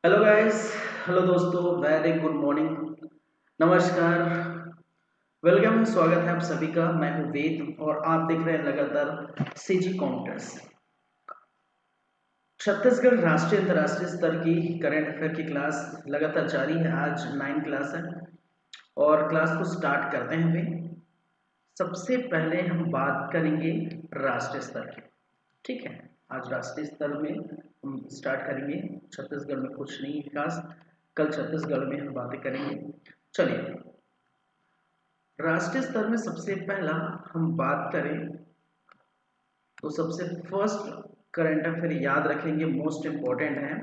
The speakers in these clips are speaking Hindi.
Hello guys. हेलो दोस्तों, वेरी गुड मॉर्निंग, नमस्कार, वेलकम, स्वागत है आप सभी का। मैं हूं वेद और आप देख रहे हैं लगातार सीजी काउंटर्स। छत्तीसगढ़ राष्ट्रीय अंतर्राष्ट्रीय स्तर की करंट अफेयर की क्लास लगातार जारी है। आज 9 क्लास है और क्लास को स्टार्ट करते हैं भाई। सबसे पहले हम बात करेंगे राष्ट्रीय स्तर की। ठीक है, आज राष्ट्रीय स्तर में हम स्टार्ट करेंगे। छत्तीसगढ़ में कुछ नहीं है खास, कल छत्तीसगढ़ में हम बातें करेंगे। चलिए, राष्ट्रीय स्तर में सबसे पहला हम बात करें तो सबसे फर्स्ट करंट अफेयर याद रखेंगे, मोस्ट इंपॉर्टेंट है,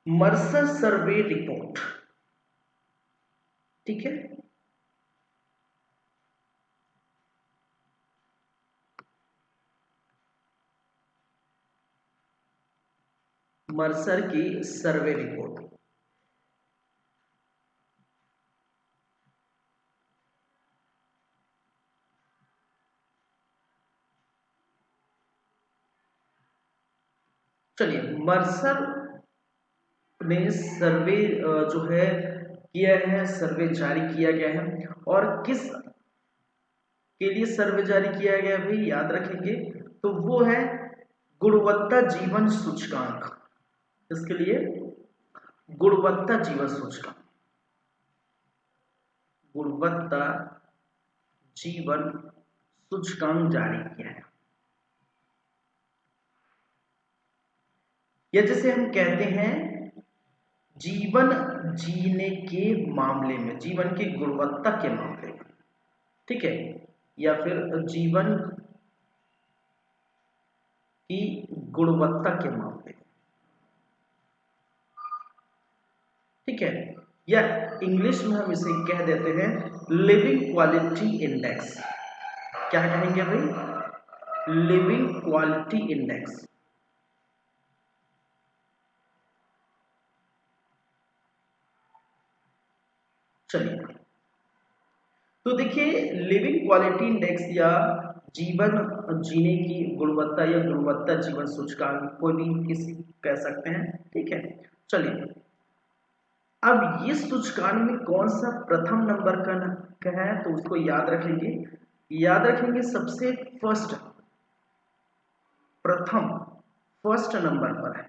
मर्सर सर्वे रिपोर्ट। ठीक है, मर्सर की सर्वे रिपोर्ट। चलिए, मर्सर ने सर्वे जो है किया है, सर्वे जारी किया गया है और किस के लिए सर्वे जारी किया गया है भाई, याद रखेंगे तो वो है गुणवत्ता जीवन सूचकांक। इसके लिए गुणवत्ता जीवन सूचकांक, गुणवत्ता जीवन सूचकांक जारी किया है। या जैसे हम कहते हैं जीवन जीने के मामले में, जीवन की गुणवत्ता के मामले में, ठीक है, या फिर जीवन की गुणवत्ता के मामले में, ठीक है, या इंग्लिश में हम इसे कह देते हैं लिविंग क्वालिटी इंडेक्स। क्या कहेंगे भाई? Living quality index. चलिए, तो देखिए, लिविंग क्वालिटी इंडेक्स या जीवन जीने की गुणवत्ता या गुणवत्ता जीवन सूचकांक, कोई भी किसी कह सकते हैं। ठीक है, चलिए, अब ये सूचकांक में कौन सा प्रथम नंबर का है तो उसको याद रखेंगे। याद रखेंगे सबसे फर्स्ट, प्रथम, फर्स्ट नंबर पर है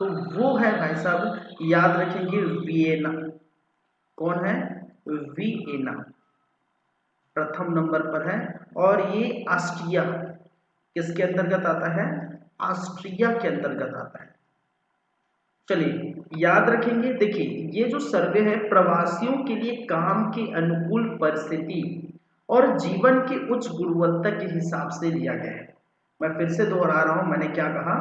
तो वो है भाई साहब, याद रखेंगे वियना। कौन है? वियना प्रथम नंबर पर है और ये ऑस्ट्रिया किसके अंतर्गत आता है? ऑस्ट्रिया के अंतर्गत आता है। चलिए, याद रखेंगे, देखिए ये जो सर्वे है प्रवासियों के लिए काम की अनुकूल परिस्थिति और जीवन की उच्च गुणवत्ता के हिसाब से लिया गया है। मैं फिर से दोहरा रहा हूं, मैंने क्या कहा?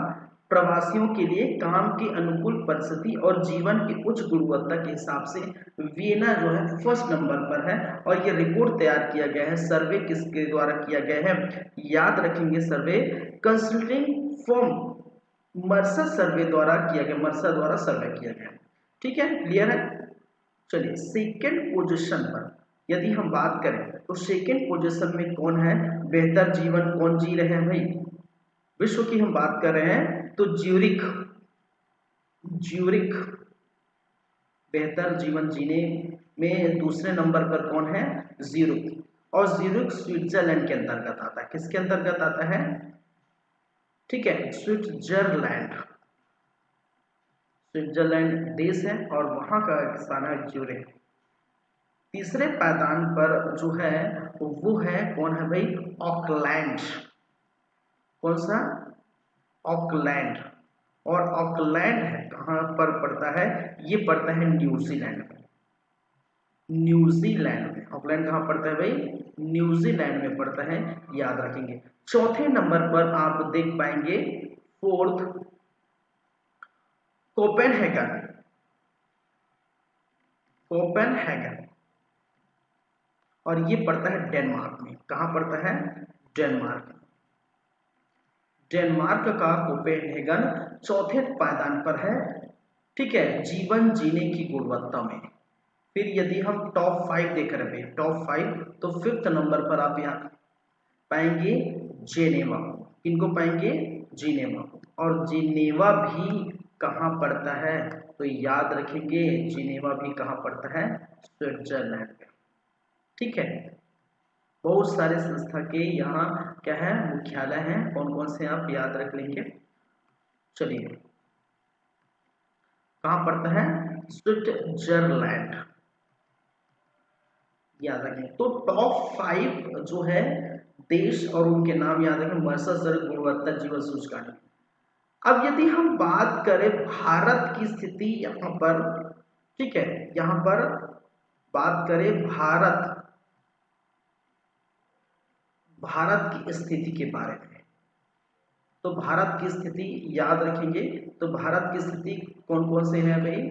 प्रवासियों के लिए काम की अनुकूल परिस्थिति और जीवन की उच्च गुणवत्ता के हिसाब से वियना जो है फर्स्ट नंबर पर है। और ये रिपोर्ट तैयार किया गया है, सर्वे किसके द्वारा किया गया है? याद रखेंगे, सर्वे कंसल्टिंग फर्म मर्सर सर्वे द्वारा किया गया, मर्सर द्वारा सर्वे किया गया। ठीक है, क्लियर है? चलिए, सेकेंड पोजीशन पर यदि हम बात करें तो सेकेंड पोजीशन में कौन है? बेहतर जीवन कौन जी रहे हैं भाई? विश्व की हम बात कर रहे हैं तो ज्यूरिख, ज्यूरिख बेहतर जीवन जीने में दूसरे नंबर पर कौन है? ज्यूरिख। और ज्यूरिख स्विट्जरलैंड के अंतर्गत आता है। किसके अंतर्गत आता है? ठीक है, स्विट्जरलैंड, स्विट्जरलैंड देश है और वहां का स्थान है ज्यूरिख। तीसरे पायदान पर जो है वो है कौन है भाई? ऑकलैंड। कौन सा? ऑकलैंड। और ऑकलैंड है कहां पर पड़ता है? ये पड़ता है न्यूजीलैंड में। न्यूजीलैंड में ऑकलैंड कहां पड़ता है भाई? न्यूजीलैंड में पड़ता है, याद रखेंगे। चौथे नंबर पर आप देख पाएंगे फोर्थ, कोपेनहेगन। कोपेनहेगन, और ये पड़ता है डेनमार्क में। कहां पड़ता है? डेनमार्क में। डेनमार्क का कोपेनहेगन चौथे पायदान पर है, ठीक है, जीवन जीने की गुणवत्ता में। फिर यदि हम टॉप 5 देख रहे हैं, टॉप 5, तो फिफ्थ नंबर पर आप यहाँ पाएंगे जेनेवा। किनको पाएंगे, जिनेवा। और जिनेवा भी कहाँ पड़ता है, तो याद रखेंगे जिनेवा भी कहाँ पड़ता है, स्विट्जरलैंड में। ठीक है, बहुत सारे संस्था के यहाँ क्या है, मुख्यालय हैं, कौन कौन से आप याद रख लेंगे। चलिए, कहाँ पड़ता है, स्विट्जरलैंड, याद रखें। तो टॉप 5 जो है देश और उनके नाम याद रखें, मर्सर गुणवत्ता जीवन सूचकांक। अब यदि हम बात करें भारत की स्थिति यहाँ पर, ठीक है, यहाँ पर बात करें भारत की स्थिति के बारे में, तो भारत की स्थिति याद रखेंगे। तो भारत की स्थिति कौन कौन से हैं भाई,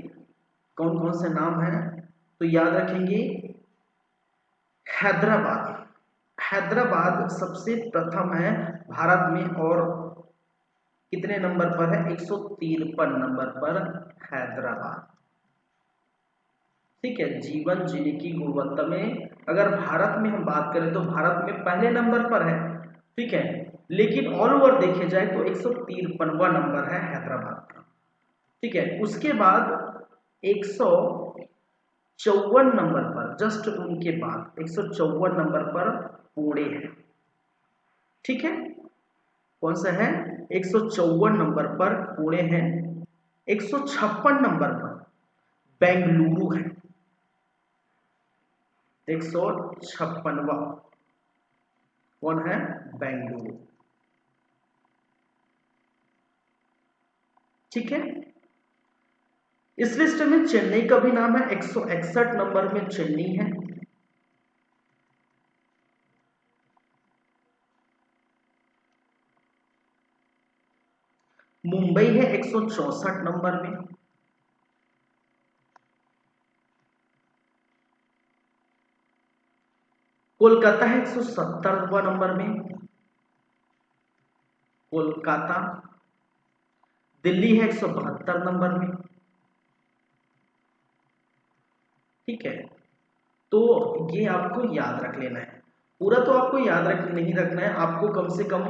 कौन कौन से नाम हैं, तो याद रखेंगे हैदराबाद। हैदराबाद सबसे प्रथम है भारत में, और कितने नंबर पर है, 153 नंबर पर हैदराबाद। ठीक है, जीवन जीने की गुणवत्ता में अगर भारत में हम बात करें तो भारत में पहले नंबर पर है। ठीक है, लेकिन ऑल ओवर देखे जाए तो 153वां नंबर है हैदराबाद का। ठीक है, उसके बाद 154 नंबर पर, जस्ट उनके बाद 154 नंबर पर पुणे है। ठीक है, कौन सा है, 154 नंबर पर पुणे है। 156 नंबर पर बेंगलुरु है, 156वां कौन है, बेंगलुरु। ठीक है, इस लिस्ट में चेन्नई का भी नाम है, 161 नंबर में चेन्नई है। मुंबई है 164 नंबर में। कोलकाता है 170वां नंबर में, कोलकाता। दिल्ली है 172 नंबर में। ठीक है, तो ये आपको याद रख लेना है, पूरा तो आपको याद रख नहीं रखना है, आपको कम से कम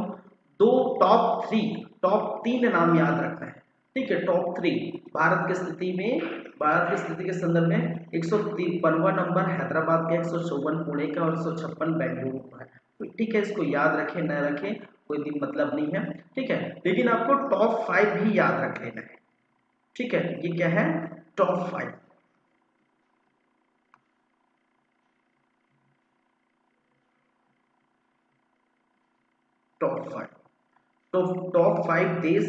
दो टॉप तीन नाम याद रखना है। ठीक है, टॉप 3 भारत की स्थिति में, भारत की स्थिति के संदर्भ में 153वां नंबर हैदराबाद का, 154 पुणे का और 156 बेंगलुरु का है। तो ठीक है, इसको याद रखें न रखें कोई दिन मतलब नहीं है। ठीक है, लेकिन आपको टॉप 5 भी याद रख लेना है। ठीक है, ये क्या है, टॉप 5। टॉप 5, तो टॉप 5 देश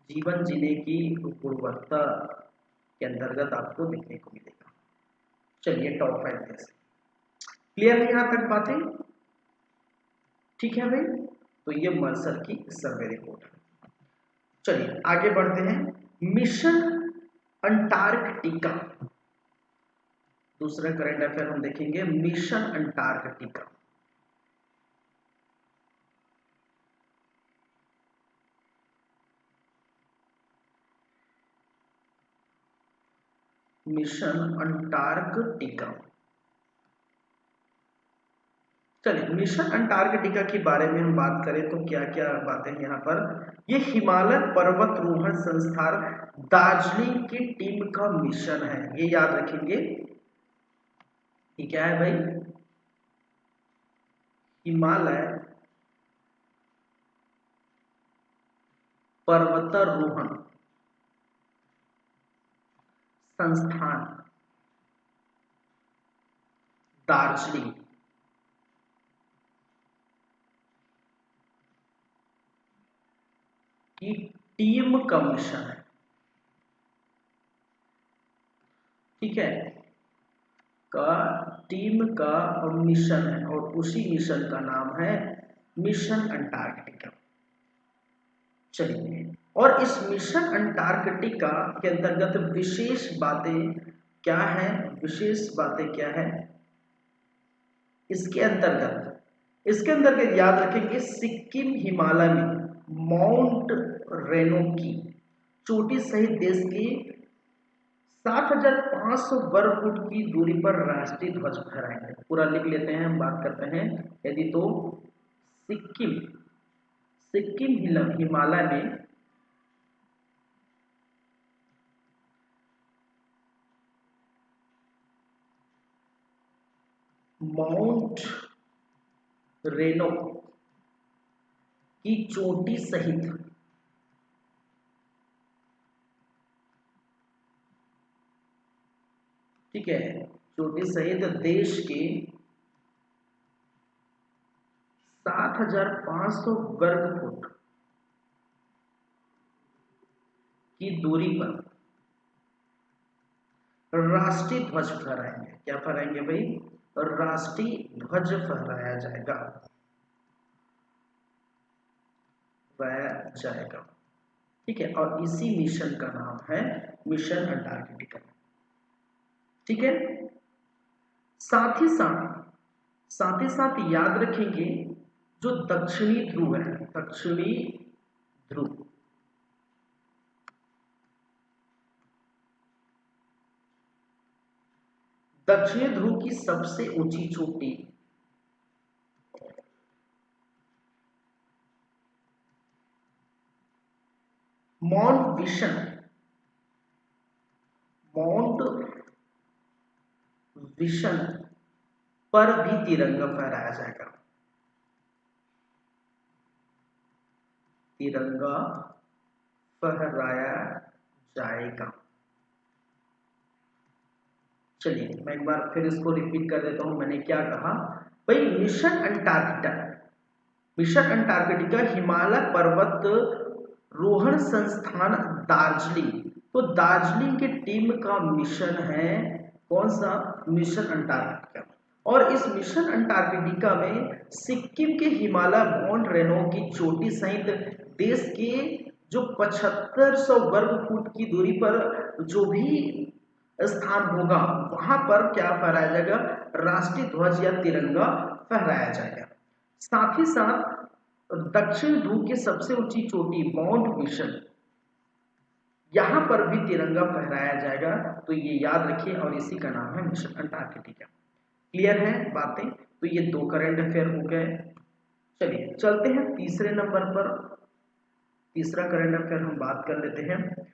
जीवन जीने की गुणवत्ता के अंतर्गत आपको देखने को मिलेगा। चलिए, टॉप 5 देश क्लियर है यहां तक बातें। ठीक है भाई, तो ये मर्सर की सर्वे रिपोर्ट है। चलिए आगे बढ़ते हैं। मिशन अंटार्कटिका, दूसरा करंट अफेयर हम देखेंगे, मिशन अंटार्कटिका। मिशन अंटार्कटिका, चलिए मिशन अंटार्कटिका के बारे में हम बात करें तो क्या क्या बातें हैं यहाँ पर। ये हिमालय पर्वतारोहण संस्थान दार्जिलिंग की टीम का मिशन है, ये याद रखेंगे। ये क्या है भाई, हिमालय पर्वतारोहण संस्थान दार्जिलिंग की टीम का मिशन है। ठीक है, का टीम का मिशन है, और उसी मिशन का नाम है मिशन अंटार्कटिका। चलिए, और इस मिशन अंटार्कटिका के अंतर्गत विशेष बातें क्या है, विशेष बातें क्या है इसके अंतर्गत याद रखेंगे, सिक्किम हिमालय में माउंट रेनो की चोटी सहित देश की 7,500 वर्ग फुट की दूरी पर राष्ट्रीय ध्वज फहराएंगे। पूरा लिख लेते हैं, हम बात करते हैं। यदि तो सिक्किम सिक्किम हिमालय में माउंट रेनो की चोटी सहित ठीक है, चोटी सहित देश के 7,500 वर्ग फुट की दूरी पर राष्ट्रीय ध्वज फहराएंगे। क्या फहराएंगे भाई? राष्ट्रीय ध्वज फहराया जाएगा। ठीक है, और इसी मिशन का नाम है मिशन अंटार्कटिका। ठीक है, साथ ही साथ याद रखेंगे जो दक्षिणी ध्रुव है, दक्षिणी ध्रुव, दक्षिणी ध्रुव की सबसे ऊंची चोटी माउंट विशन पर भी तिरंगा फहराया जाएगा। तिरंगा फहराया जाएगा। चलिए मैं एक बार फिर इसको रिपीट कर देता हूं। मैंने क्या कहा भाई? मिशन अंटार्कटिका हिमालय पर्वत रोहण संस्थान दार्जिलिंग। तो दार्जिलिंग की टीम का मिशन है कौन सा? Mission Antarctica. और इस मिशन अंटार्कटिका में सिक्किम के हिमालय माउंट रेनो की चोटी सहित देश के जो 7500 वर्ग फुट की दूरी पर जो भी स्थान होगा वहां पर क्या फहराया जाएगा? राष्ट्रीय ध्वज या तिरंगा फहराया जाएगा। साथ ही साथ दक्षिण ध्रुव की सबसे ऊंची चोटी माउंट विशन, यहां पर भी तिरंगा फहराया जाएगा। तो ये याद रखिए और इसी का नाम है मिशन अंटार्कटिका। क्लियर है बातें? तो ये 2 करंट अफेयर हो गए। चलिए चलते हैं तीसरे नंबर पर। तीसरा करंट अफेयर हम बात कर लेते हैं।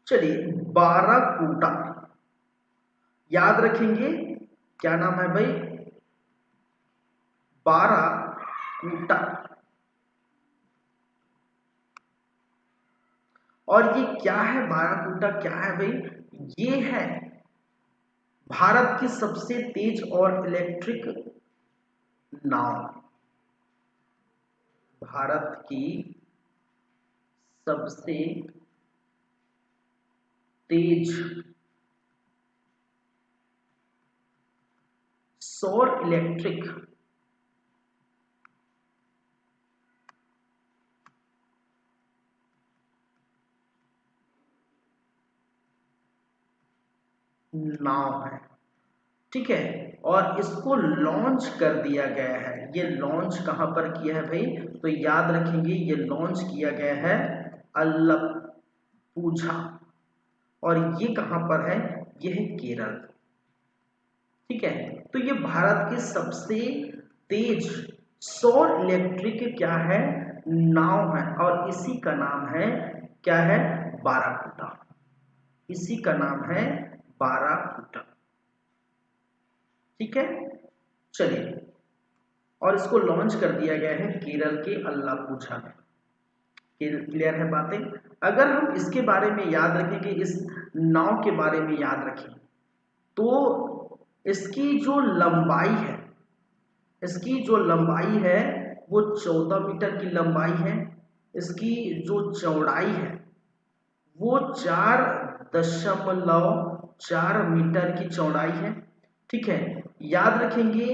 चलिए, बाराकूटा याद रखेंगे। क्या नाम है भाई? बाराकूटा। और ये क्या है? बाराकूटा क्या है भाई? ये है भारत की सबसे तेज और इलेक्ट्रिक नाव। भारत की सबसे तेज सौर इलेक्ट्रिक नाव है। ठीक है, और इसको लॉन्च कर दिया गया है। ये लॉन्च कहां पर किया है भाई? तो याद रखेंगे ये लॉन्च किया गया है अल्लपूझा। और ये कहां पर है? ये है केरल। ठीक है, तो ये भारत की सबसे तेज सौर इलेक्ट्रिक क्या है? नाव है। और इसी का नाम है क्या है? बाराकूटा। इसी का नाम है बाराकूटा। ठीक है, चलिए, और इसको लॉन्च कर दिया गया है केरल के अल्लापूझा में। क्लियर है बातें? अगर हम इसके बारे में याद रखें कि इस नाव के बारे में याद रखें तो इसकी जो लंबाई है, इसकी जो लंबाई है वो 14 मीटर की लंबाई है। इसकी जो चौड़ाई है वो 4.4 मीटर की चौड़ाई है। ठीक है, याद रखेंगे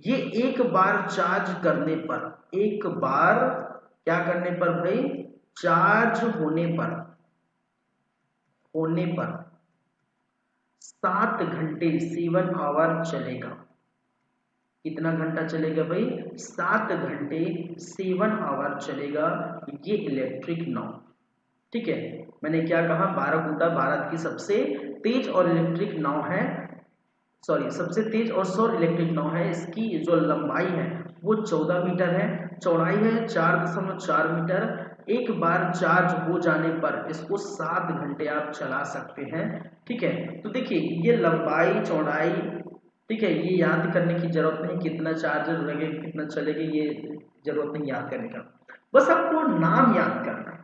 ये एक बार चार्ज करने पर, एक बार क्या करने पर भाई? चार्ज होने पर 7 घंटे 7 आवर चलेगा। कितना घंटा चलेगा भाई? 7 घंटे 7 आवर चलेगा ये इलेक्ट्रिक नाव। ठीक है, मैंने क्या कहा? बाराकूटा भारत की सबसे तेज और इलेक्ट्रिक नाव है, सॉरी सबसे तेज और सौर इलेक्ट्रिक नाव है। इसकी जो लंबाई है वो 14 मीटर है, चौड़ाई है 4.4 मीटर। एक बार चार्ज हो जाने पर इसको 7 घंटे आप चला सकते हैं। ठीक है, तो देखिए ये लंबाई चौड़ाई, ठीक है, ये याद करने की जरूरत नहीं, कितना चार्जर लगेगा कितना चलेगा ये जरूरत नहीं याद करने का, बस आपको नाम याद करना है।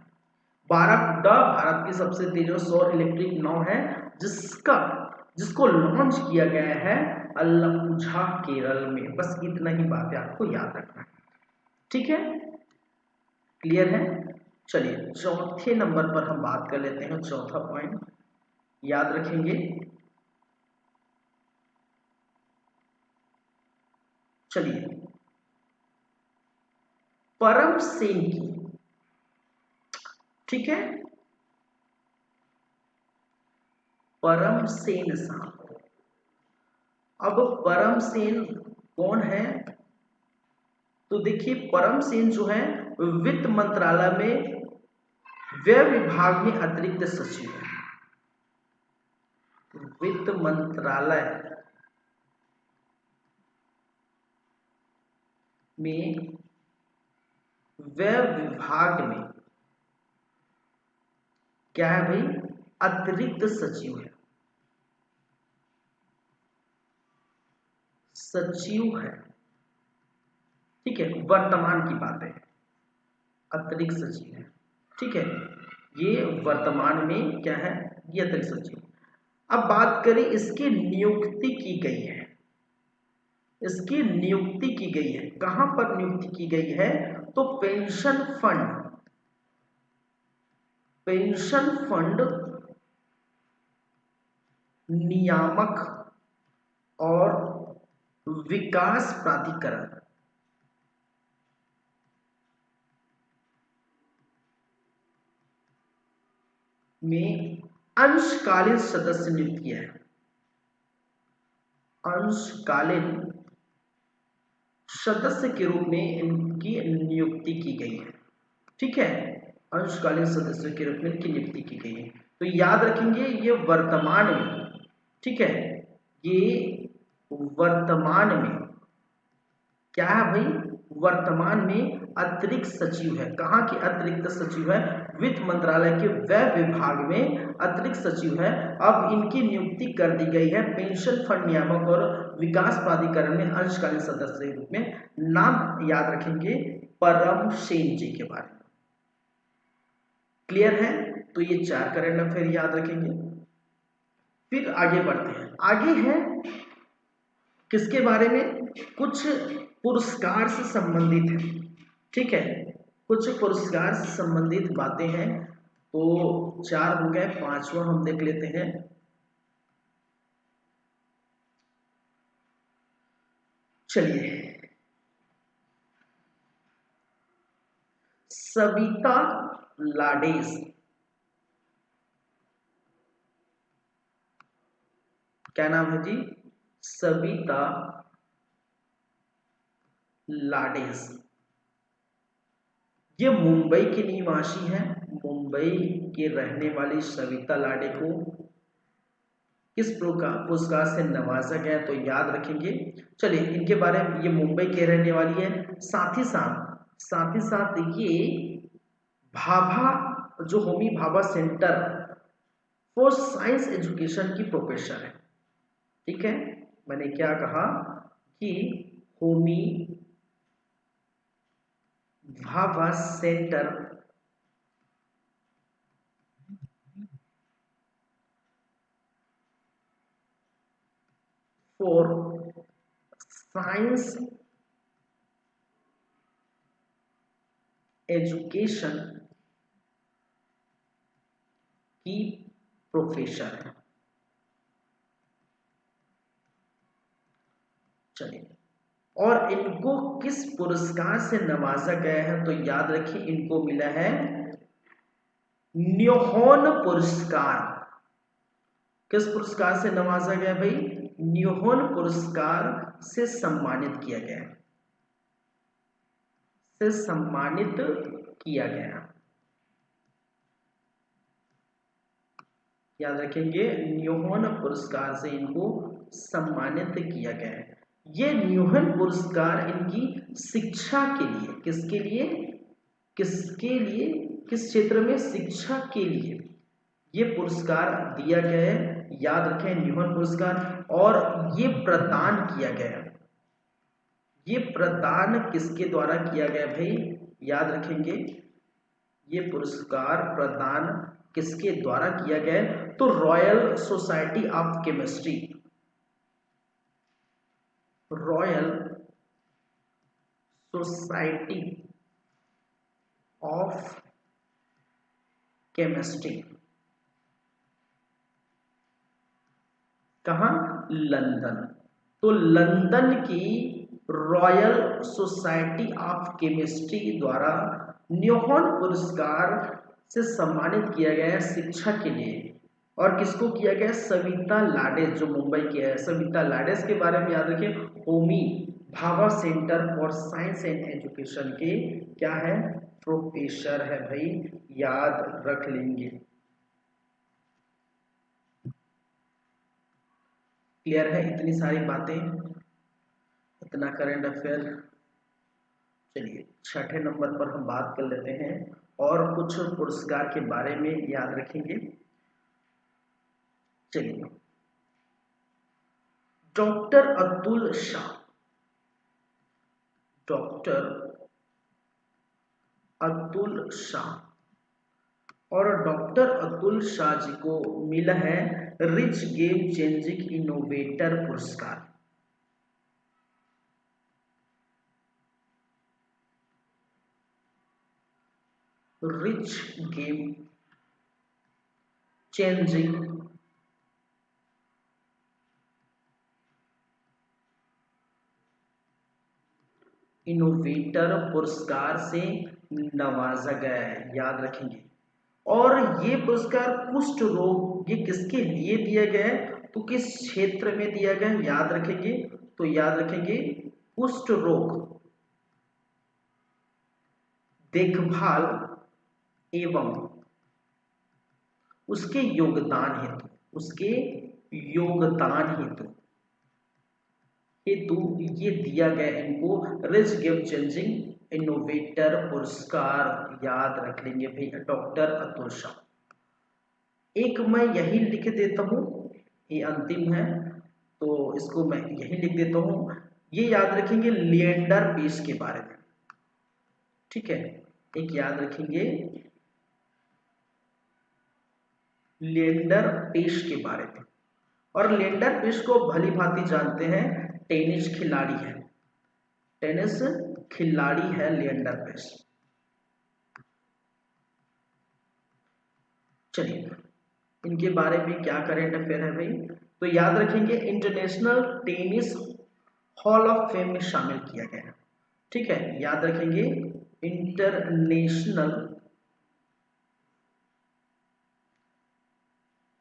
बाराकूडा भारत की सबसे तेज और सौर इलेक्ट्रिक नाव है, जिसको लॉन्च किया गया है अलाप्पुझा केरल में। बस इतना ही बात है आपको याद रखना है। ठीक है, क्लियर है। चलिए चौथे नंबर पर हम बात कर लेते हैं। चौथा पॉइंट याद रखेंगे, चलिए परम सेन की, ठीक है, परम सेन साहब। अब परम सेन कौन है? तो देखिए परम सेन जो है वित्त मंत्रालय में व्यय विभाग में अतिरिक्त सचिव है। वित्त मंत्रालय में व्यय विभाग में क्या है भाई? अतिरिक्त सचिव है, सचिव है। ठीक है, वर्तमान की बात है, अतिरिक्त सचिव है। ठीक है, ये वर्तमान में क्या है? ये अतिरिक्त सचिव। अब बात करें इसकी नियुक्ति की गई है, इसकी नियुक्ति की गई है, कहां पर नियुक्ति की गई है? तो पेंशन फंड, पेंशन फंड नियामक और विकास प्राधिकरण में अंशकालीन सदस्य नियुक्त किया है। अंशकालीन सदस्य के रूप में इनकी नियुक्ति की गई है। ठीक है, अंशकालीन सदस्य के रूप में इनकी नियुक्ति की गई है। तो याद रखेंगे ये वर्तमान में, ठीक है, ये वर्तमान में क्या है भाई? वर्तमान में अतिरिक्त सचिव है। कहाँ के अतिरिक्त सचिव है? वित्त मंत्रालय के व्यय विभाग में अतिरिक्त सचिव है। अब इनकी नियुक्ति कर दी गई है पेंशन फंड नियामक और विकास प्राधिकरण में अंशकालीन सदस्य के रूप में। नाम याद रखेंगे परम सेन जी के बारे में। क्लियर है? तो ये 4 करंट अफेयर याद रखेंगे। फिर आगे बढ़ते हैं। आगे है किसके बारे में? कुछ पुरस्कार से संबंधित है। ठीक है, कुछ पुरस्कार से संबंधित बातें हैं। तो 4 हो गए, 5वां हम देख लेते हैं। चलिए, सविता लाडेस, क्या नाम है जी? सविता लाडेस। ये मुंबई की निवासी हैं। मुंबई के रहने वाली सविता लाडे को किस पुरस्कार से नवाजा गया? तो याद रखेंगे। चलिए इनके बारे में, ये मुंबई के रहने वाली है। साथ ही साथ ये भाभा, जो Homi Bhabha centre for science education की प्रोफेसर है। ठीक है, मैंने क्या कहा कि Homi Bhabha centre for science education की प्रोफेसर है। चलिए, और इनको किस पुरस्कार से नवाजा गया है? तो याद रखिए इनको मिला है न्योहोन पुरस्कार। किस पुरस्कार से नवाजा गया भाई? न्योहोन पुरस्कार से सम्मानित किया गया, से सम्मानित किया गया। याद रखेंगे न्यूहन पुरस्कार से इनको सम्मानित किया गया है। ये न्यूहन पुरस्कार इनकी शिक्षा के लिए, किसके लिए, किस क्षेत्र में, शिक्षा के लिए ये पुरस्कार दिया गया है। याद रखें न्यूहन पुरस्कार, और ये प्रदान किया गया है। ये प्रदान किसके द्वारा किया गया भाई, याद रखेंगे ये पुरस्कार प्रदान किसके द्वारा किया गया है, तो royal society of chemistry, royal society of chemistry, कहां, लंदन। तो लंदन की रॉयल सोसाइटी ऑफ केमिस्ट्री द्वारा न्यूहन पुरस्कार से सम्मानित किया गया है शिक्षा के लिए। और किसको किया गया, सविता लाडेस, जो मुंबई के है। सविता लाडेस के बारे में याद रखें, Homi Bhabha centre for science and education के क्या है, प्रोफेसर है भाई, याद रख लेंगे। क्लियर है इतनी सारी बातें, इतना करंट अफेयर। चलिए छठे नंबर पर हम बात कर लेते हैं और कुछ पुरस्कार के बारे में याद रखेंगे। चलिए, डॉक्टर अतुल शाह, डॉक्टर अतुल शाह, और डॉक्टर अतुल शाह जी को मिला है रिच गेम चेंजिंग इनोवेटर पुरस्कार। रिच गेम चेंजिंग इनोवेटर पुरस्कार से नवाजा गया है, याद रखेंगे। और ये पुरस्कार कुष्ठ रोग, ये किसके लिए दिया गया है, तो किस क्षेत्र में दिया गया है, याद रखेंगे। तो याद रखेंगे कुष्ठ रोग देखभाल एवं उसके योगदान हेतु, उसके योगदान हेतु ये दिया गया इनको रिच गेम चेंजिंग इनोवेटर पुरस्कार, याद रख लेंगे भैया, डॉक्टर अतुल शाह। एक मैं यही लिख देता हूं, ये अंतिम है तो इसको मैं यही लिख देता हूं, ये याद रखेंगे लिएंडर पेश के बारे में, ठीक है। एक याद रखेंगे लिएंडर पेश के बारे में। और लिएंडर पेश को भली भांति जानते हैं, टेनिस खिलाड़ी है, टेनिस खिलाड़ी है लिएंडर पेश। चलिए इनके बारे में क्या करेंट अफेयर है भाई, तो याद रखेंगे international tennis hall of fame में शामिल किया गया, ठीक है। याद रखेंगे international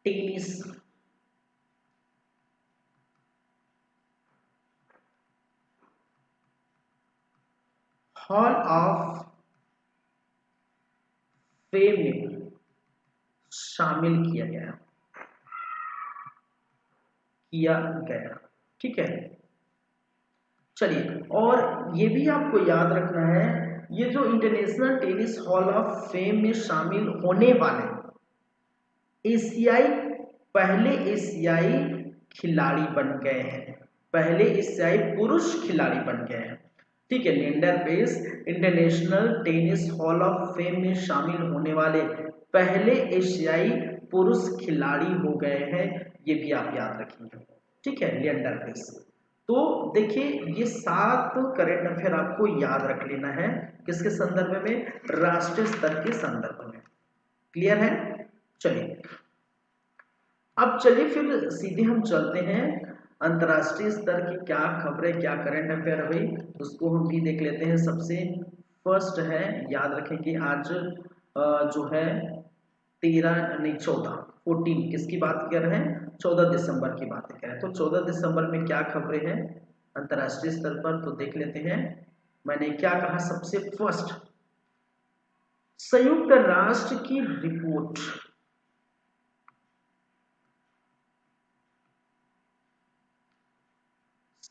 tennis hall of fame में शामिल किया गया, ठीक है। चलिए और ये भी आपको याद रखना है, ये जो international tennis hall of fame में शामिल होने वाले एशियाई, पहले एशियाई खिलाड़ी बन गए हैं, पहले एशियाई पुरुष खिलाड़ी बन गए हैं, ठीक है। Leander Paes international tennis hall of fame में शामिल होने वाले पहले एशियाई पुरुष खिलाड़ी हो गए हैं, ये भी आप याद रखेंगे, ठीक है, लिएंडर पेस। तो देखिए ये 7 करेंट अफेयर आपको याद रख लेना है, किसके संदर्भ में, राष्ट्रीय स्तर के संदर्भ में। क्लियर है। चलिए अब चलिए फिर सीधे हम चलते हैं अंतर्राष्ट्रीय स्तर की क्या खबरें, क्या करंट अफेयर है भाई, उसको हम भी देख लेते हैं। सबसे फर्स्ट है, याद रखेंगे आज जो है 13 नहीं 14 किसकी बात कर रहे हैं, 14 दिसंबर की बात कर रहे हैं। तो 14 दिसंबर में क्या खबरें हैं अंतर्राष्ट्रीय स्तर पर, तो देख लेते हैं। मैंने क्या कहा, सबसे फर्स्ट संयुक्त राष्ट्र की रिपोर्ट,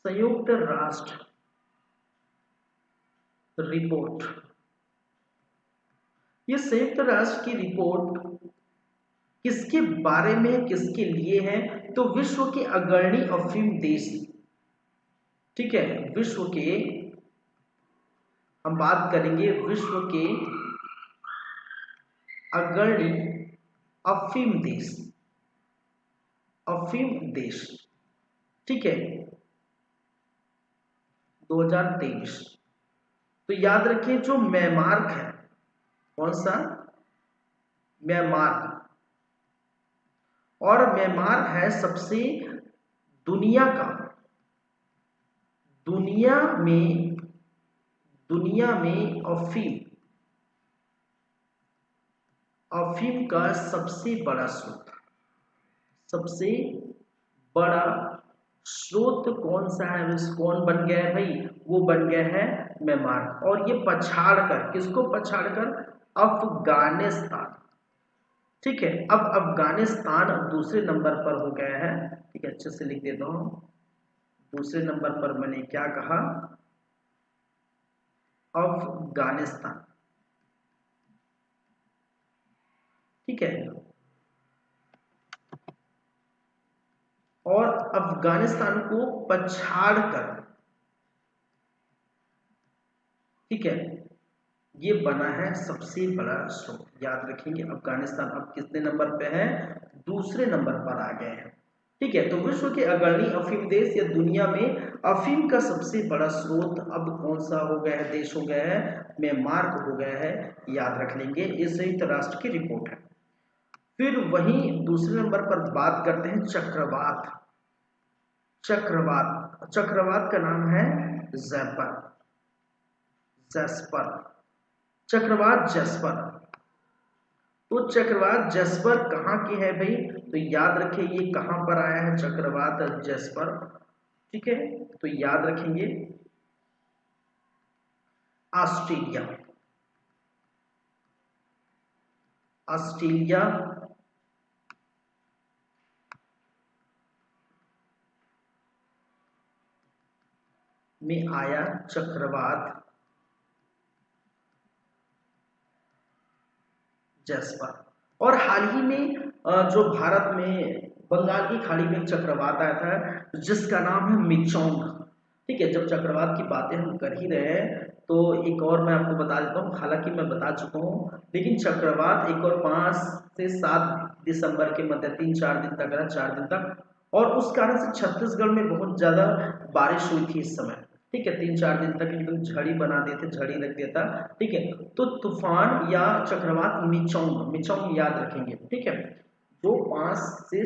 संयुक्त राष्ट्र रिपोर्ट, ये संयुक्त राष्ट्र की रिपोर्ट किसके बारे में है, किसके लिए है? तो विश्व के अग्रणी अफीम देश, ठीक है, विश्व के, हम बात करेंगे विश्व के अग्रणी अफीम देश, अफीम देश, ठीक है, 2023। तो याद रखिए जो म्यांमार है, कौन सा? म्यांमार। और म्यांमार है सबसे दुनिया का, दुनिया में अफीम का सबसे बड़ा स्रोत, सबसे बड़ा स्रोत कौन सा है? कौन बन गया है भाई? वो बन गया है म्यांमार। और ये पछाड़कर, किसको पछाड़कर? अफगानिस्तान, ठीक है। अब अफगानिस्तान दूसरे नंबर पर हो गया है, ठीक है, अच्छे से लिख देता हूं। दूसरे नंबर पर मैंने क्या कहा? अफगानिस्तान, ठीक है। और अफगानिस्तान को पछाड़कर, ठीक है, ये बना है सबसे बड़ा स्रोत। याद रखेंगे अफगानिस्तान अब कितने नंबर पे है? दूसरे नंबर पर आ गए हैं, ठीक है। तो विश्व के अग्रणी अफीम देश या दुनिया में अफीम का सबसे बड़ा स्रोत अब कौन सा हो गया है? देश हो गया है म्यांमार हो गया है, याद रख लेंगे। ये संयुक्त राष्ट्र की रिपोर्ट है। फिर वहीं दूसरे नंबर पर बात करते हैं चक्रवात। चक्रवात का नाम है जैस्पर, चक्रवात जैस्पर। तो चक्रवात जैस्पर कहाँ की है भाई? तो याद रखिए ये कहाँ पर आया है चक्रवात जैस्पर, ठीक है। तो याद रखेंगे ऑस्ट्रेलिया, ऑस्ट्रेलिया में आया चक्रवात जैस्पर। और हाल ही में जो भारत में बंगाल की खाड़ी में एक चक्रवात आया था जिसका नाम है मिचोंग, ठीक है। जब चक्रवात की बातें हम कर ही रहे हैं तो एक और मैं आपको बता देता हूँ, हालांकि मैं बता चुका हूँ, लेकिन चक्रवात एक और 5 से 7 दिसंबर के मध्य 3-4 दिन तक रहा, 4 दिन तक। और उस कारण से छत्तीसगढ़ में बहुत ज्यादा बारिश हुई थी इस समय, ठीक है। 3-4 दिन तक एकदम झड़ी बना देते, झड़ी रख देता, ठीक है। तो तूफान या चक्रवात मिचोंग याद रखेंगे, ठीक है, जो 5 से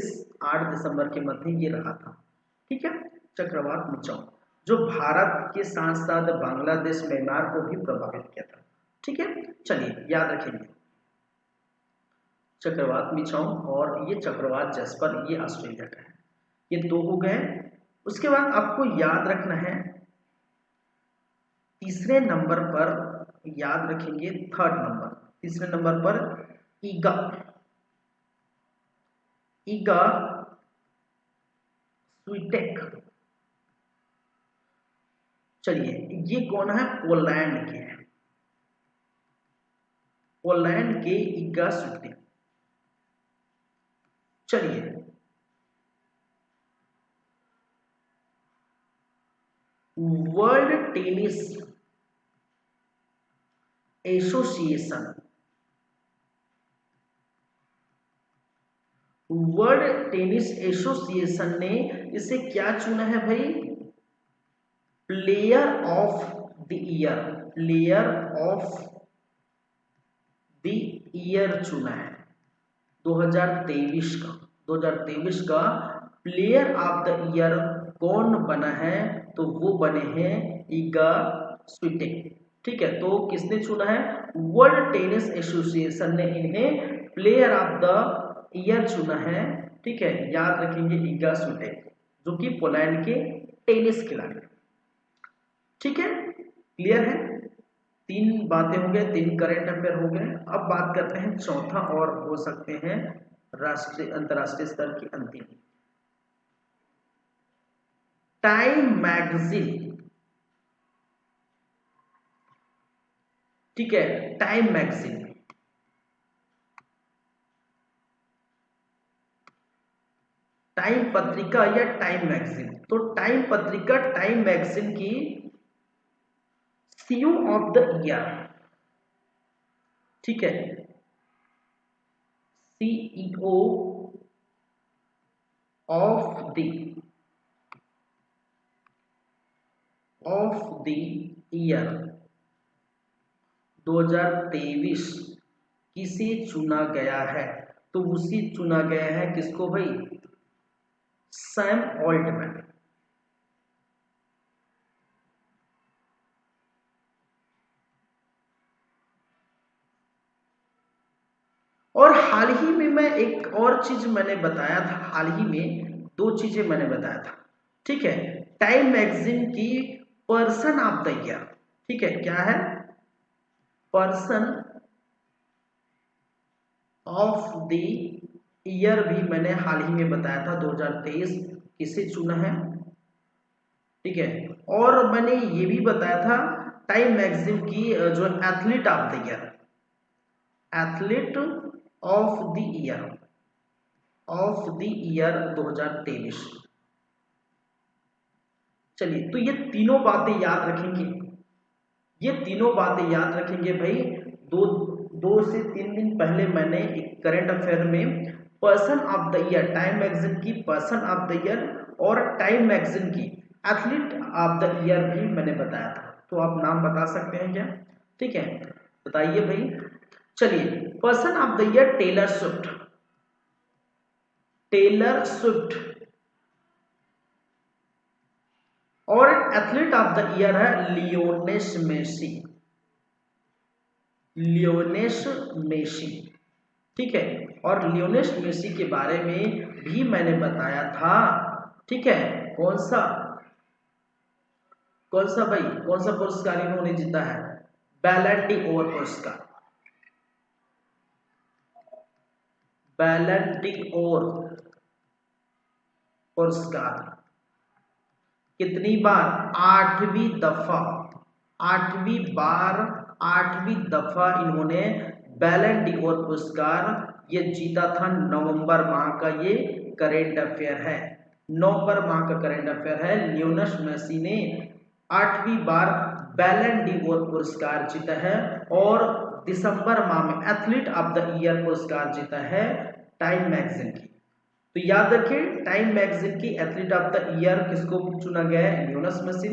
8 दिसंबर के मध्य ये रहा था, ठीक है, चक्रवात मिचोंग, जो भारत के साथ साथ बांग्लादेश म्यांमार को भी प्रभावित किया था, ठीक है। चलिए याद रखेंगे चक्रवात मिचोंग और ये चक्रवात जैस्पर, ये ऑस्ट्रेलिया का है। ये 2 हो गए। उसके बाद आपको याद रखना है तीसरे नंबर पर, याद रखेंगे थर्ड नंबर, तीसरे नंबर पर ईगा, ईगा स्वीटेक। चलिए ये कौन है? पोलैंड के हैं, पोलैंड के ईगा स्वीटेक। चलिए world tennis association, world tennis association ने इसे क्या चुना है भाई? Player of the year, player of the year चुना है 2023 का। 2023 का प्लेयर ऑफ द ईयर कौन बना है? तो वो बने हैं ईगा स्वीटेक, ठीक है। तो किसने चुना है? वर्ल्ड टेनिस एसोसिएशन ने इन्हें प्लेयर ऑफ द ईयर चुना है, ठीक है। याद रखेंगे ईगा स्वीटेक, जो कि पोलैंड के टेनिस खिलाड़ी, ठीक है। क्लियर है? 3 बातें हो गए, 3 करंट अफेयर हो गए। अब बात करते हैं चौथा और हो सकते हैं राष्ट्रीय अंतरराष्ट्रीय स्तर की अंतिम। टाइम मैगजीन, ठीक है, टाइम मैगजीन, टाइम पत्रिका या टाइम मैगजीन। तो टाइम पत्रिका, टाइम मैगजीन की सीईओ ऑफ द ईयर, ठीक है, सीईओ ऑफ द ईयर 2023 किसे चुना गया है? तो उसी चुना गया है किसको भाई? Sam Altman. और हाल ही में मैं एक और चीज मैंने बताया था, हाल ही में दो चीजें मैंने बताया था, ठीक है, टाइम मैगजीन की पर्सन ऑफ द ईयर, ठीक है, क्या है? पर्सन ऑफ द ईयर भी मैंने हाल ही में बताया था, 2023 किसे चुना है, ठीक है। और मैंने ये भी बताया था टाइम मैगजीन की जो athlete of the year, athlete of the year, 2023। चलिए, तो ये तीनों बातें याद रखेंगे, ये तीनों बातें याद रखेंगे भाई। दो दो से तीन दिन पहले मैंने एक करंट अफेयर में person of the year, time magazine की पर्सन ऑफ द ईयर और टाइम मैगजीन की एथलीट ऑफ द ईयर भी मैंने बताया था। तो आप नाम बता सकते हैं क्या? ठीक है, बताइए भाई। चलिए, person of the year Taylor Swift, Taylor Swift, और एथलीट ऑफ द ईयर है लियोनेस मेसी, लियोनेस मेसी, ठीक है। और लियोनेस मेसी के बारे में भी मैंने बताया था, ठीक है। कौन सा भाई, कौन सा पुरस्कार इन्होंने जीता है? बैलन डी'ओर पुरस्कार, बैलन डी'ओर पुरस्कार कितनी बार? 8वीं दफा, 8वीं बार, 8वीं दफा इन्होंने बैलन डी'ओर पुरस्कार ये जीता था। नवंबर माह का ये करेंट अफेयर है, नवंबर माह का करेंट अफेयर है। लियोनेस मेसी ने 8वीं बार बैलन डी'ओर पुरस्कार जीता है और दिसंबर माह में एथलीट ऑफ द ईयर पुरस्कार जीता है टाइम मैगजीन की। तो याद रखें, टाइम मैगजीन की एथलीट ऑफ द ईयर किसको चुना गया है? Lionel Messi.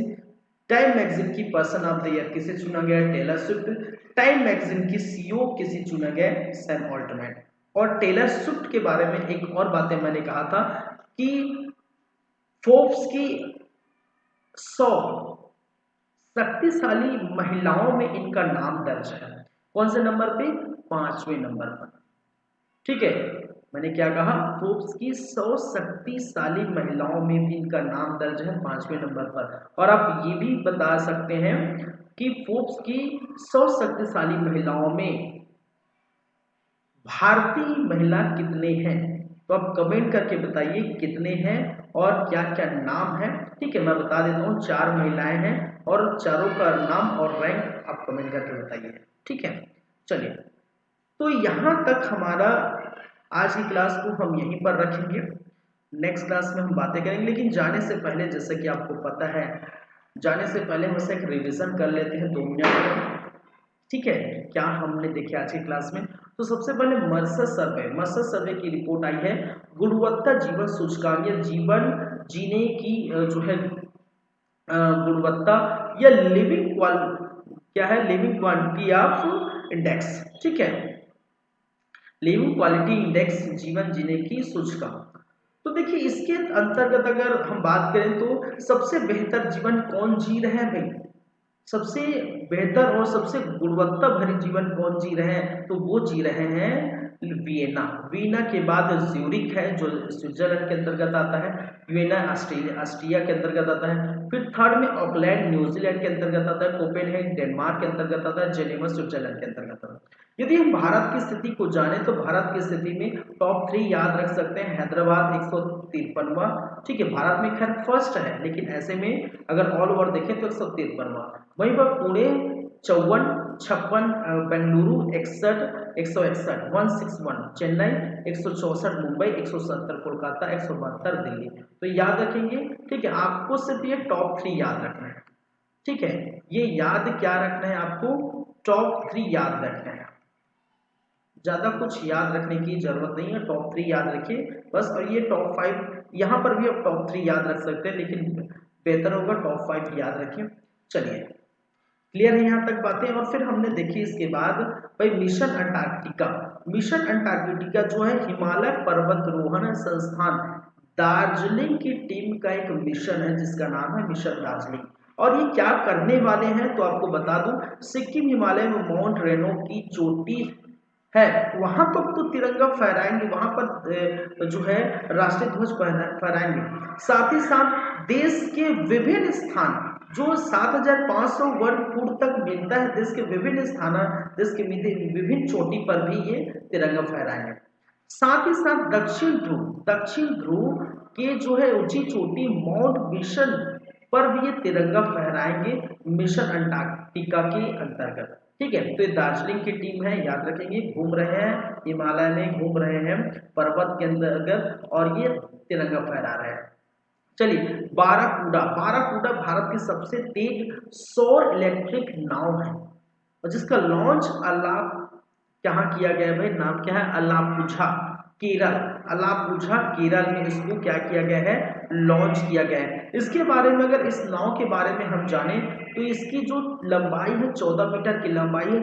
टाइम मैगजीन की पर्सन ऑफ द ईयर किसे चुना गया है? Taylor Swift. टाइम मैगजीन की सीईओ किसे चुना गया है? Sam Altman. और टेलर स्विफ्ट के बारे में एक और बातें मैंने कहा था कि फोर्ब्स की 100 शक्तिशाली महिलाओं में इनका नाम दर्ज है। कौन से नंबर पे? 5वें नंबर पर, ठीक है। मैंने क्या कहा? फोर्ब्स की 100 शक्तिशाली महिलाओं में भी इनका नाम दर्ज है 5वें नंबर पर। और आप ये भी बता सकते हैं कि फोर्ब्स की 100 शक्तिशाली महिलाओं में भारतीय महिला कितने हैं? तो आप कमेंट करके बताइए कितने हैं और क्या क्या नाम है, ठीक है। मैं बता देता हूँ, 4 महिलाएं हैं और चारों का नाम और रैंक आप कमेंट करके बताइए, ठीक है। चलिए, तो यहाँ तक हमारा आज की क्लास को हम यहीं पर रखेंगे। नेक्स्ट क्लास में हम बातें करेंगे, लेकिन जाने से पहले, जैसे कि आपको पता है, जाने से पहले हम एक रिवीजन कर लेते हैं 2 मिनट में, ठीक है। क्या हमने देखे आज की क्लास में? तो सबसे पहले मर्सर सर्वे की रिपोर्ट आई है, गुणवत्ता जीवन सूचकांक या जीवन जीने की जो है गुणवत्ता या लिविंग क्या है? लिविंग क्वालिटी ऑफ इंडेक्स, ठीक है, लिविंग क्वालिटी इंडेक्स, जीवन जीने की सूचकांक। तो देखिए, इसके अंतर्गत अगर हम बात करें तो सबसे बेहतर जीवन कौन जी रहे हैं भाई? सबसे बेहतर और सबसे गुणवत्ता भरी जीवन कौन जी रहे हैं? तो वो जी रहे हैं वियना। वियना के बाद ज्यूरिख है जो स्विट्जरलैंड के अंतर्गत आता है, वियना ऑस्ट्रिया के अंतर्गत आता है, फिर थर्ड में ऑकलैंड न्यूजीलैंड के अंतर्गत आता है, कोपेनहेगन डेनमार्क के अंतर्गत आता है, जेनेवा स्विट्जरलैंड के अंतर्गत आता है। यदि हम भारत की स्थिति को जाने तो भारत की स्थिति में टॉप 3 याद रख सकते हैं। हैदराबाद 153वां, ठीक है, भारत में खैर फर्स्ट है, लेकिन ऐसे में अगर ऑल ओवर देखें तो 153वां। वहीं पर पुणे 54, 56, बेंगलुरु 61, 161, 161, चेन्नई 164, मुंबई 170, कोलकाता 172, दिल्ली। तो याद रखेंगे, ठीक है, आपको सिर्फ ये टॉप 3 याद रखना है, ठीक है, ये याद क्या रखना है आपको, टॉप 3 याद रखना है, ज्यादा कुछ याद रखने की जरूरत नहीं है, टॉप 3 याद रखिए बस। और ये टॉप 5 यहाँ पर भी आप टॉप 3 याद रख सकते हैं, लेकिन बेहतर होगा टॉप 5 याद रखिए। चलिए, क्लियर है यहाँ तक बातें। और फिर हमने देखी इसके बाद भाई मिशन अंटार्कटिका। मिशन अंटार्कटिका जो है हिमालय पर्वतारोहण संस्थान दार्जिलिंग की टीम का एक मिशन है जिसका नाम है मिशन दार्जिलिंग। और ये क्या करने वाले हैं तो आपको बता दूं, सिक्किम हिमालय में माउंट रेनो की चोटी है, वहां तक तो तिरंगा फहराएंगे, वहां पर जो है राष्ट्रीय ध्वज फहराएंगे। साथ ही साथ देश के विभिन्न स्थान जो 7,500 वर्ग फुट तक मिलता है, देश के विभिन्न स्थान, देश के विभिन्न चोटी पर भी ये तिरंगा फहराएंगे। साथ ही साथ दक्षिण ध्रुव के जो है ऊंची चोटी माउंट मिशन पर भी ये तिरंगा फहराएंगे मिशन अंटार्कटिका के अंतर्गत। ठीक है, तो ये दार्जिलिंग की टीम है, याद रखेंगे, घूम रहे हैं हिमालय में, घूम रहे हैं पर्वत के अंतर्गत और ये तिरंगा फहरा रहे हैं। चलिए, बाराकूडा भारत की सबसे तेज सौर इलेक्ट्रिक नाव है और जिसका लॉन्च कहाँ किया गया है भाई, नाम क्या है, अलापुझा केरल, अलापुझा केरल में इसको क्या किया गया है, लॉन्च किया गया है। इसके बारे में अगर इस नाव के बारे में हम जाने तो इसकी जो लंबाई है 14 मीटर की लंबाई है,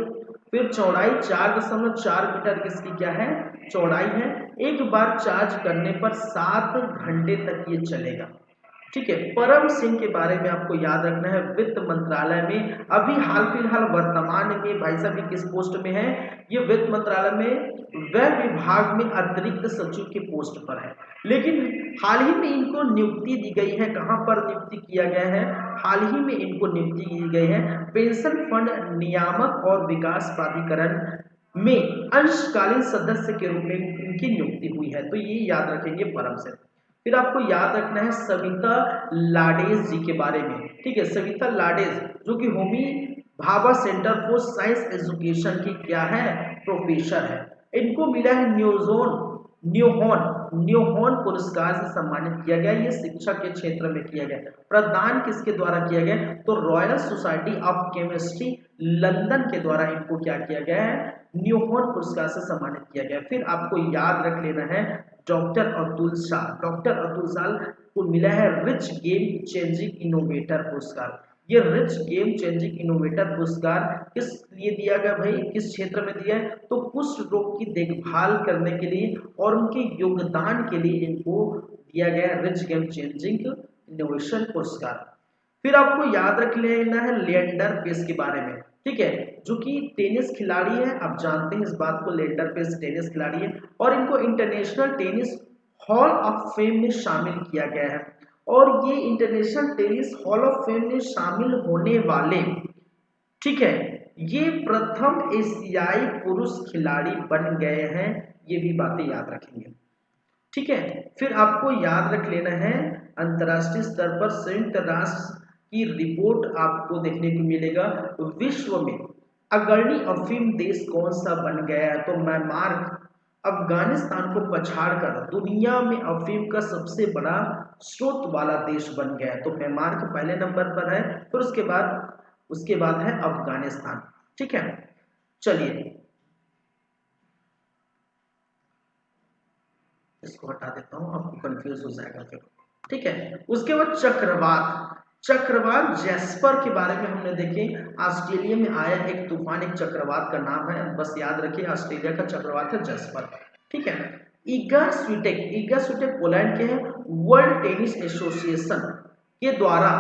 फिर चौड़ाई 4.4 मीटर की इसकी क्या है, चौड़ाई है। एक बार चार्ज करने पर 7 घंटे तक ये चलेगा। ठीक है, परम सिंह के बारे में आपको याद रखना है, वित्त मंत्रालय में अभी हाल फिलहाल वर्तमान में भाई साहब किस पोस्ट में है, ये वित्त मंत्रालय में व्यय विभाग में अतिरिक्त सचिव के पोस्ट पर है। लेकिन हाल ही में इनको नियुक्ति दी गई है, कहां पर नियुक्ति किया गया है, हाल ही में इनको नियुक्ति दी गई है पेंशन फंड नियामक और विकास प्राधिकरण में अंशकालीन सदस्य के रूप में इनकी नियुक्ति हुई है। तो ये याद रखेंगे परम सिंह। फिर आपको याद रखना है सविता लाडेज जी के बारे में। ठीक है, सविता लाडेज जो कि Homi Bhabha centre for science education की क्या है, प्रोफेसर है। इनको मिला है न्यूहॉर्न पुरस्कार से सम्मानित किया गया। ये शिक्षा के क्षेत्र में किया गया। प्रदान किसके द्वारा किया गया, तो royal society of chemistry London के द्वारा इनको क्या किया गया है, न्यूहॉर्न पुरस्कार से सम्मानित किया गया। फिर आपको याद रख लेना है डॉक्टर अब्दुल शाह को मिला है रिच गेम चेंजिंग इनोवेटर पुरस्कार। ये रिच गेम चेंजिंग इनोवेटर पुरस्कार किस लिए दिया गया भाई, किस क्षेत्र में दिया है, तो कुष्ठ रोग की देखभाल करने के लिए और उनके योगदान के लिए इनको दिया गया रिच गेम चेंजिंग इनोवेशन पुरस्कार। फिर आपको याद रख लेना है लिएंडर पेस के बारे में। ठीक है, जो कि टेनिस खिलाड़ी है, आप जानते हैं इस बात को, लिएंडर पेस टेनिस खिलाड़ी है और इनको international tennis hall of fame में शामिल किया गया है। और ये international tennis hall of fame में शामिल होने वाले, ठीक है, ये प्रथम एशियाई पुरुष खिलाड़ी बन गए हैं। ये भी बातें याद रखेंगे। ठीक है, फिर आपको याद रख लेना है अंतर्राष्ट्रीय स्तर पर संयुक्त राष्ट्र की रिपोर्ट आपको देखने को मिलेगा, विश्व में अग्रणी अफीम देश कौन सा बन गया है, तो म्यांमार अफगानिस्तान को पछाड़कर दुनिया में अफीम का सबसे बड़ा स्रोत वाला देश बन गया है। तो म्यांमार के पहले नंबर पर है, फिर उसके बाद है अफगानिस्तान। ठीक है, चलिए इसको हटा देता हूं, आपको कंफ्यूज हो जाएगा फिर। ठीक है, उसके बाद चक्रवात जैस्पर के बारे में हमने देखे। ऑस्ट्रेलिया में आया एक तूफान, एक चक्रवात का नाम है, बस याद रखिए ऑस्ट्रेलिया का चक्रवात है जैस्पर। ठीक है, ईगा स्विटेक पोलैंड के हैं। वर्ल्ड टेनिस एसोसिएशन के द्वारा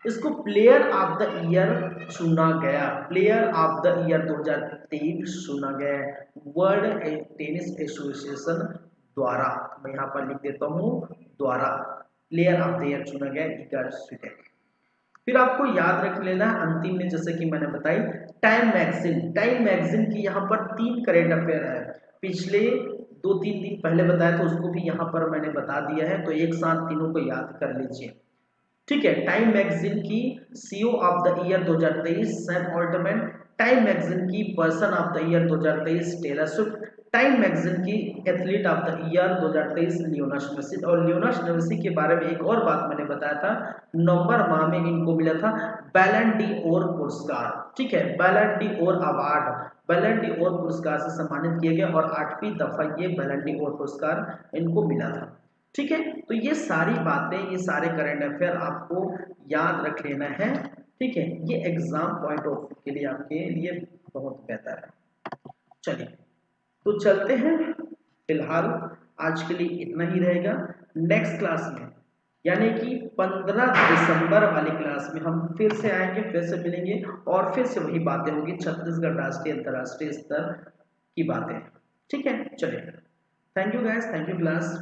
इसको प्लेयर ऑफ द ईयर चुना गया, प्लेयर ऑफ द ईयर 2023 चुना गया है वर्ल्ड टेनिस एसोसिएशन द्वारा। मैं यहाँ पर लिख देता हूँ द्वारा, प्लेयर ऑफ द ईयर चुना गया ईगा स्विटेक। फिर आपको याद रख लेना है अंतिम में, जैसे कि मैंने बताई, टाइम मैगजीन। टाइम मैगजीन की यहाँ पर 3 करेंट अफेयर है, पिछले 2-3 दिन पहले बताया था, उसको भी यहाँ पर मैंने बता दिया है, तो एक साथ तीनों को याद कर लीजिए। ठीक है, टाइम मैगजीन की CEO of the year 2023 Sam Altman, Time magazine की person of the year 2023 Taylor Swift, Time magazine की athlete of the year 2023 Lionel Messi. और लियोनेल मेसी के बारे में एक और बात मैंने बताया था, नवंबर माह में इनको मिला था बैलन डी ओर पुरस्कार। ठीक है, बैलन डी ओर अवार्ड, बैलन डी ओर पुरस्कार से सम्मानित किया गया और 8वीं दफा ये बैलन डी ओर पुरस्कार इनको मिला था। ठीक है, तो ये सारी बातें, ये सारे करंट अफेयर आपको याद रख लेना है। ठीक है, ये एग्जाम पॉइंट ऑफ के लिए आपके लिए बहुत बेहतर है। चलिए तो चलते हैं, फिलहाल आज के लिए इतना ही रहेगा। नेक्स्ट क्लास में यानी कि 15 दिसंबर वाली क्लास में हम फिर से आएंगे, फिर से मिलेंगे और फिर से वही बातें होगी, छत्तीसगढ़ राष्ट्रीय अंतर्राष्ट्रीय स्तर की बातें। ठीक है, चलिए, thank you guys, thank you class.